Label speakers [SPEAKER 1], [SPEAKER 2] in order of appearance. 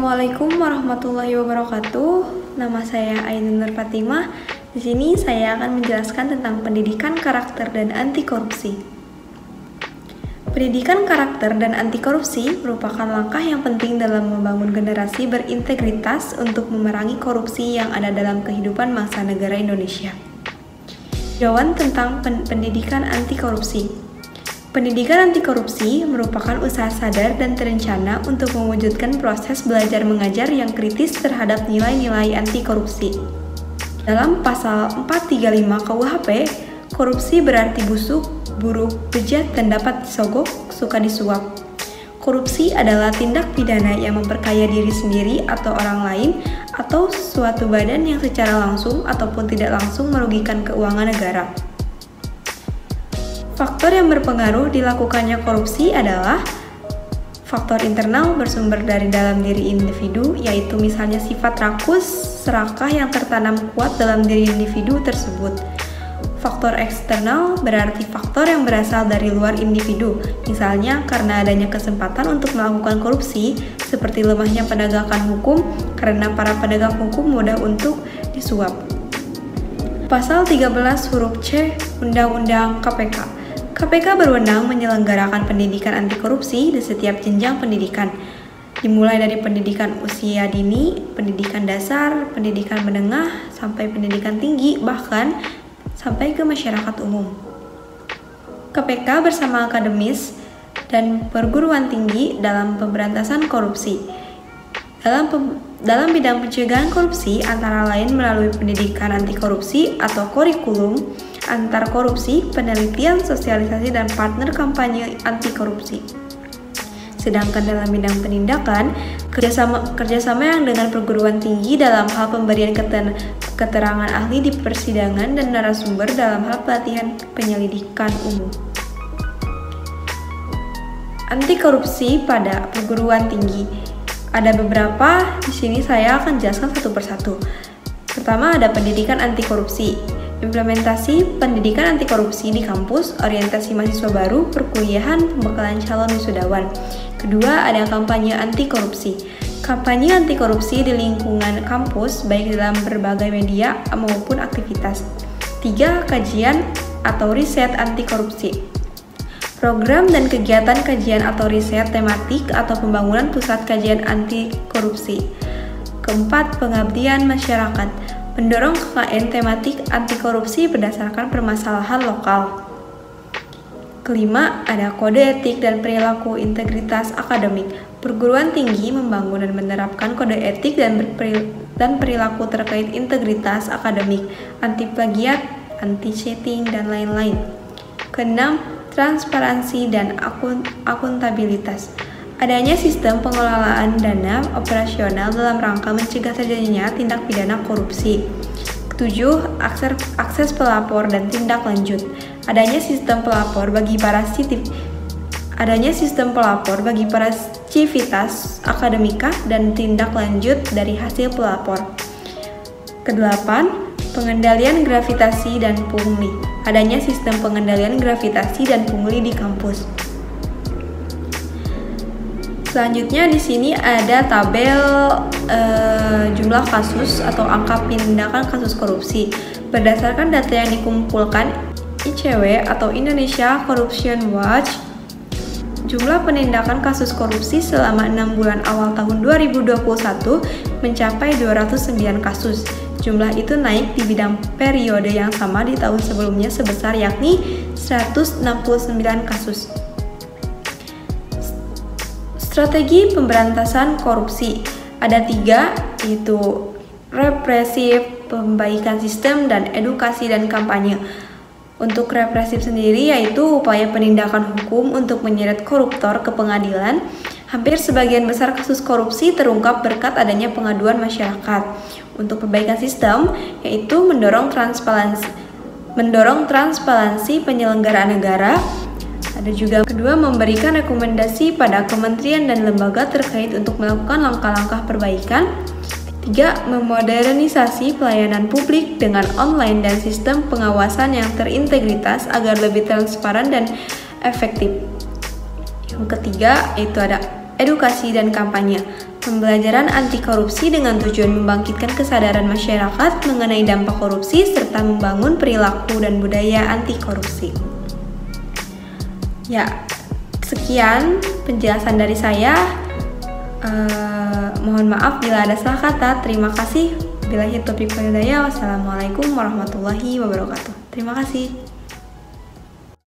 [SPEAKER 1] Assalamualaikum warahmatullahi wabarakatuh. Nama saya Ainun Nur Fatimah. Di sini saya akan menjelaskan tentang pendidikan karakter dan anti korupsi. Pendidikan karakter dan anti korupsi merupakan langkah yang penting dalam membangun generasi berintegritas untuk memerangi korupsi yang ada dalam kehidupan bangsa negara Indonesia. Jawaban tentang pendidikan anti korupsi. Pendidikan anti korupsi merupakan usaha sadar dan terencana untuk mewujudkan proses belajar mengajar yang kritis terhadap nilai-nilai anti korupsi. Dalam pasal 435 KUHP, korupsi berarti busuk, buruk, bejat, dan dapat disogok, suka disuap. Korupsi adalah tindak pidana yang memperkaya diri sendiri atau orang lain atau suatu badan yang secara langsung ataupun tidak langsung merugikan keuangan negara. Faktor yang berpengaruh dilakukannya korupsi adalah faktor internal bersumber dari dalam diri individu, yaitu misalnya sifat rakus, serakah yang tertanam kuat dalam diri individu tersebut. Faktor eksternal berarti faktor yang berasal dari luar individu, misalnya karena adanya kesempatan untuk melakukan korupsi, seperti lemahnya penegakan hukum karena para penegak hukum mudah untuk disuap. Pasal 13 huruf C Undang-Undang KPK. KPK berwenang menyelenggarakan pendidikan anti korupsi di setiap jenjang pendidikan, dimulai dari pendidikan usia dini, pendidikan dasar, pendidikan menengah, sampai pendidikan tinggi, bahkan sampai ke masyarakat umum. KPK bersama akademis dan perguruan tinggi dalam pemberantasan korupsi. Dalam bidang pencegahan korupsi, antara lain melalui pendidikan anti korupsi atau kurikulum antar korupsi, penelitian, sosialisasi, dan partner kampanye anti korupsi. Sedangkan dalam bidang penindakan, kerjasama yang dengan perguruan tinggi dalam hal pemberian keterangan ahli di persidangan dan narasumber dalam hal pelatihan penyelidikan umum. Anti korupsi pada perguruan tinggi. Ada beberapa, di sini saya akan jelaskan satu persatu. Pertama ada pendidikan anti korupsi. Implementasi pendidikan anti korupsi di kampus, orientasi mahasiswa baru, perkuliahan, pembekalan calon wisudawan. Kedua, ada kampanye anti korupsi. Kampanye anti korupsi di lingkungan kampus, baik dalam berbagai media maupun aktivitas. 3. Kajian atau riset anti korupsi. Program dan kegiatan kajian atau riset tematik atau pembangunan pusat kajian anti korupsi. Keempat, pengabdian masyarakat. Mendorong KKN tematik anti korupsi berdasarkan permasalahan lokal. Kelima, ada kode etik dan perilaku integritas akademik. Perguruan tinggi membangun dan menerapkan kode etik dan perilaku terkait integritas akademik, anti plagiat, anti cheating, dan lain-lain. Keenam, transparansi dan akuntabilitas. Adanya sistem pengelolaan dana operasional dalam rangka mencegah terjadinya tindak pidana korupsi. 7. Akses pelapor dan tindak lanjut. Adanya sistem pelapor bagi para civitas akademika dan tindak lanjut dari hasil pelapor. Kedelapan, pengendalian gravitasi dan pungli. Adanya sistem pengendalian gravitasi dan pungli di kampus. Selanjutnya di sini ada tabel jumlah kasus atau angka penindakan kasus korupsi. Berdasarkan data yang dikumpulkan ICW atau Indonesia Corruption Watch, jumlah penindakan kasus korupsi selama 6 bulan awal tahun 2021 mencapai 209 kasus. Jumlah itu naik di bidang periode yang sama di tahun sebelumnya sebesar yakni 169 kasus. Strategi pemberantasan korupsi ada 3, yaitu represif, pembaikan sistem, dan edukasi dan kampanye. Untuk represif sendiri yaitu upaya penindakan hukum untuk menyeret koruptor ke pengadilan. Hampir sebagian besar kasus korupsi terungkap berkat adanya pengaduan masyarakat. Untuk perbaikan sistem yaitu mendorong transparansi penyelenggaraan negara. Ada juga kedua, memberikan rekomendasi pada kementerian dan lembaga terkait untuk melakukan langkah-langkah perbaikan. 3. Memodernisasi pelayanan publik dengan online dan sistem pengawasan yang terintegritas agar lebih transparan dan efektif. Yang ketiga, yaitu ada edukasi dan kampanye. pembelajaran anti korupsi dengan tujuan membangkitkan kesadaran masyarakat mengenai dampak korupsi serta membangun perilaku dan budaya anti korupsi. Ya, sekian penjelasan dari saya. Mohon maaf bila ada salah kata. Terima kasih. Billahi taufiq wal hidayah. Wassalamualaikum warahmatullahi wabarakatuh. Terima kasih.